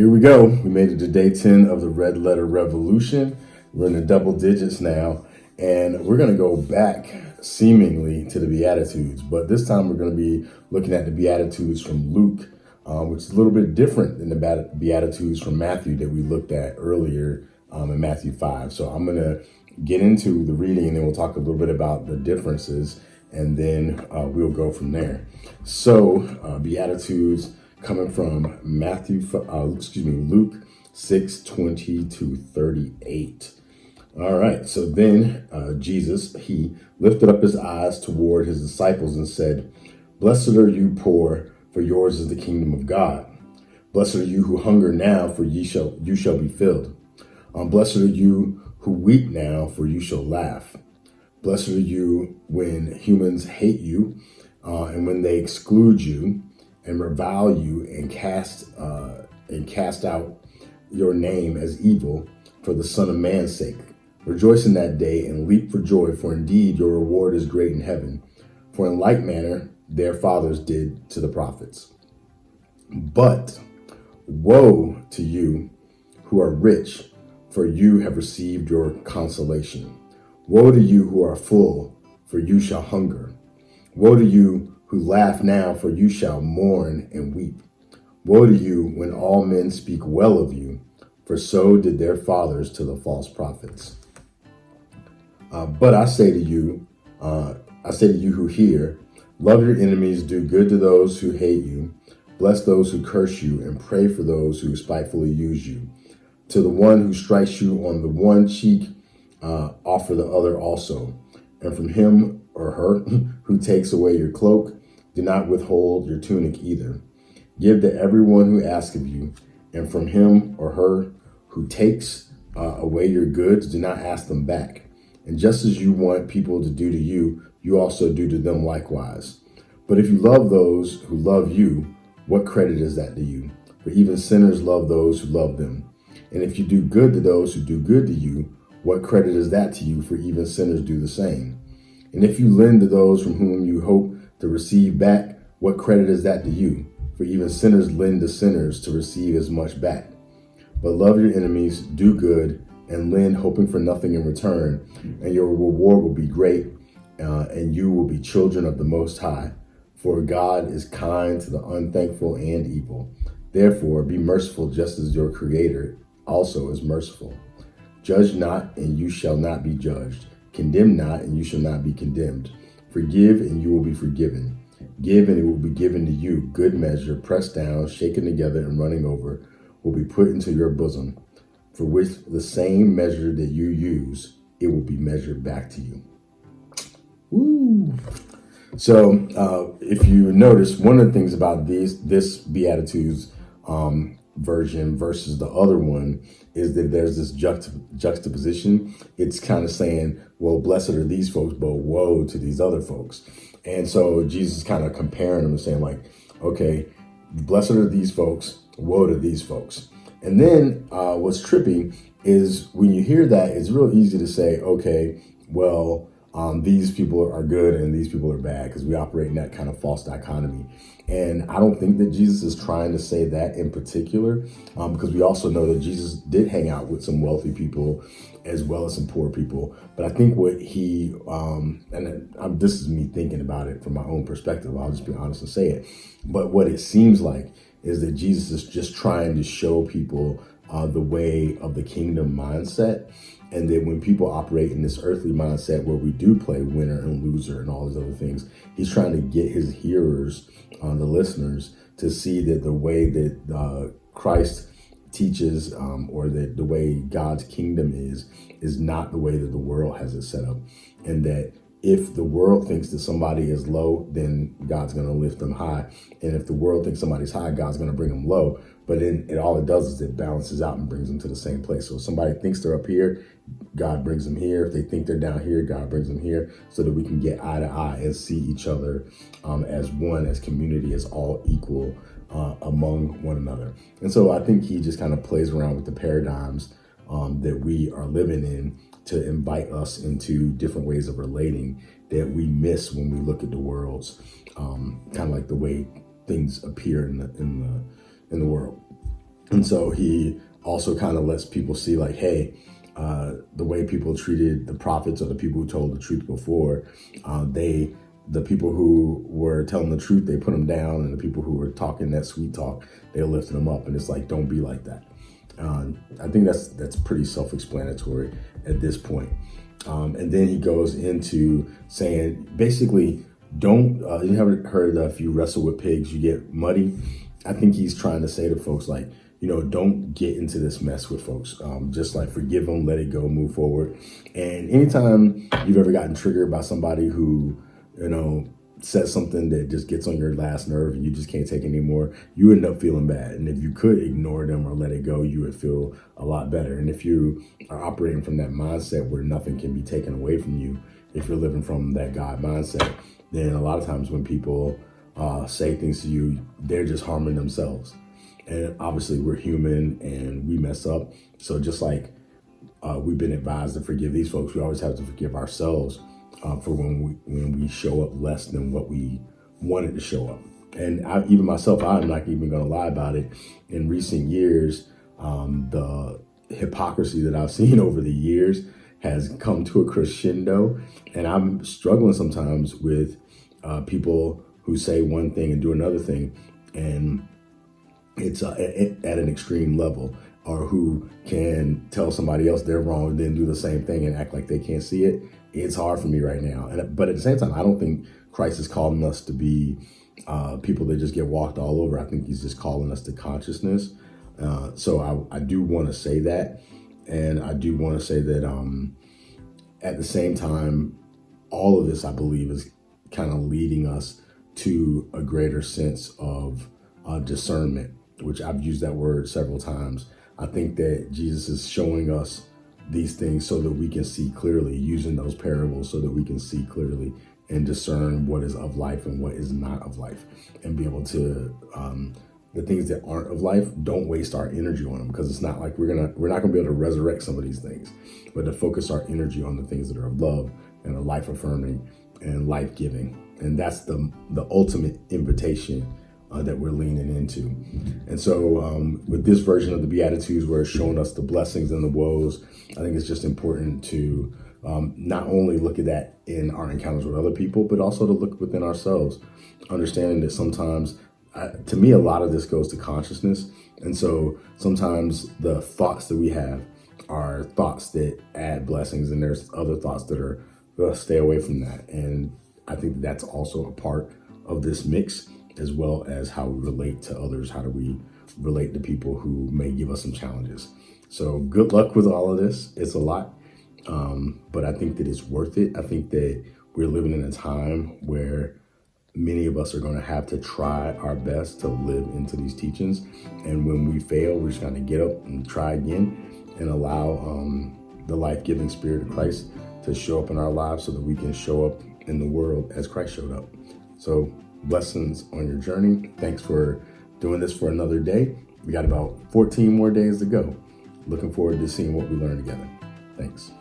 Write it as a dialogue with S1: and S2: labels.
S1: Here we go. We made it to day 10 of the Red Letter Revolution. We're in the double digits now, and we're going to go back seemingly to the Beatitudes, but this time we're going to be looking at the Beatitudes from Luke, which is a little bit different than the Beatitudes from Matthew that we looked at earlier in Matthew 5. So I'm going to get into the reading, and then we'll talk a little bit about the differences, and then we'll go from there. So Beatitudes coming from Luke 6:20-38. All right, so then Jesus, he lifted up his eyes toward his disciples and said, "Blessed are you poor, for yours is the kingdom of God. Blessed are you who hunger now, for you shall be filled. Blessed are you who weep now, for you shall laugh. Blessed are you when humans hate you, and when they exclude you, and revile you, and cast out your name as evil for the Son of Man's sake. Rejoice in that day and leap for joy, for indeed your reward is great in heaven. For in like manner their fathers did to the prophets. But woe to you who are rich, for you have received your consolation. Woe to you who are full, for you shall hunger. Woe to you who laugh now, for you shall mourn and weep. Woe to you when all men speak well of you, for so did their fathers to the false prophets. But I say to you who hear, love your enemies, do good to those who hate you, bless those who curse you, and pray for those who spitefully use you. To the one who strikes you on the one cheek, offer the other also. And from him or her who takes away your cloak, do not withhold your tunic either. Give to everyone who asks of you, and from him or her who takes away your goods, do not ask them back. And just as you want people to do to you, you also do to them likewise. But if you love those who love you, what credit is that to you? For even sinners love those who love them. And if you do good to those who do good to you, what credit is that to you? For even sinners do the same. And if you lend to those from whom you hope to receive back, what credit is that to you? For even sinners lend to sinners to receive as much back. But love your enemies, do good, and lend, hoping for nothing in return, and your reward will be great, and you will be children of the Most High. For God is kind to the unthankful and evil. Therefore, be merciful just as your Creator also is merciful. Judge not, and you shall not be judged. Condemn not, and you shall not be condemned. Forgive, and you will be forgiven. Give, and it will be given to you. Good measure, pressed down, shaken together, and running over, will be put into your bosom. For with the same measure that you use, it will be measured back to you." Woo! So, if you notice, one of the things about this Beatitudes version versus the other one is that there's this juxtaposition. It's kind of saying, well, blessed are these folks, but woe to these other folks. And so Jesus is kind of comparing them and saying, like, okay, blessed are these folks, woe to these folks. And then what's trippy is when you hear that, it's real easy to say, okay, well, these people are good and these people are bad, because we operate in that kind of false dichotomy. And I don't think that Jesus is trying to say that in particular, because we also know that Jesus did hang out with some wealthy people as well as some poor people. But I think what he, this is me thinking about it from my own perspective, I'll just be honest and say it. But what it seems like is that Jesus is just trying to show people the way of the kingdom mindset. And then when people operate in this earthly mindset where we do play winner and loser and all these other things, he's trying to get his hearers, the listeners, to see that the way that Christ teaches, or that the way God's kingdom is not the way that the world has it set up. And that if the world thinks that somebody is low, then God's going to lift them high. And if the world thinks somebody's high, God's going to bring them low. But then all it does is it balances out and brings them to the same place. So if somebody thinks they're up here, God brings them here. If they think they're down here, God brings them here, so that we can get eye to eye and see each other as one, as community, as all equal among one another. And so I think he just kind of plays around with the paradigms that we are living in to invite us into different ways of relating that we miss when we look at the world's kind of like the way things appear in the world. And so he also kind of lets people see like, hey, the way people treated the prophets or the people who told the truth before, the people who were telling the truth, they put them down, and the people who were talking that sweet talk, they lifted them up. And it's like, don't be like that. I think that's pretty self-explanatory at this point. And then he goes into saying, basically, don't, you haven't heard that if you wrestle with pigs, you get muddy. I think he's trying to say to folks, like, don't get into this mess with folks. Just like forgive them, let it go, move forward. And anytime you've ever gotten triggered by somebody who, says something that just gets on your last nerve and you just can't take anymore, you end up feeling bad. And if you could ignore them or let it go, you would feel a lot better. And if you are operating from that mindset where nothing can be taken away from you, if you're living from that God mindset, then a lot of times when people say things to you, they're just harming themselves. And obviously we're human and we mess up. So just like we've been advised to forgive these folks, we always have to forgive ourselves for when we show up less than what we wanted to show up. And even myself, I'm not even going to lie about it. In recent years, the hypocrisy that I've seen over the years has come to a crescendo. And I'm struggling sometimes with people who say one thing and do another thing. And it's at an extreme level, or who can tell somebody else they're wrong and then do the same thing and act like they can't see it. It's hard for me right now. But at the same time, I don't think Christ is calling us to be people that just get walked all over. I think he's just calling us to consciousness. So I do want to say that. And I do want to say that at the same time, all of this, I believe, is kind of leading us to a greater sense of discernment, which I've used that word several times. I think that Jesus is showing us these things so that we can see clearly, using those parables so that we can see clearly and discern what is of life and what is not of life, and be able to, the things that aren't of life, don't waste our energy on them, because it's not like we're not gonna be able to resurrect some of these things, but to focus our energy on the things that are of love and are life affirming and life giving. And that's the ultimate invitation that we're leaning into. And so with this version of the Beatitudes, where it's showing us the blessings and the woes, I think it's just important to not only look at that in our encounters with other people, but also to look within ourselves, understanding that sometimes, to me, a lot of this goes to consciousness. And so sometimes the thoughts that we have are thoughts that add blessings, and there's other thoughts that are, stay away from that. And I think that's also a part of this mix, as well as how we relate to others. How do we relate to people who may give us some challenges? So good luck with all of this. It's a lot, but I think that it's worth it. I think that we're living in a time where many of us are going to have to try our best to live into these teachings. And when we fail, we're just going to get up and try again and allow the life-giving Spirit of Christ to show up in our lives so that we can show up in the world as Christ showed up. So blessings on your journey. Thanks for doing this for another day. We got about 14 more days to go. Looking forward to seeing what we learn together. Thanks.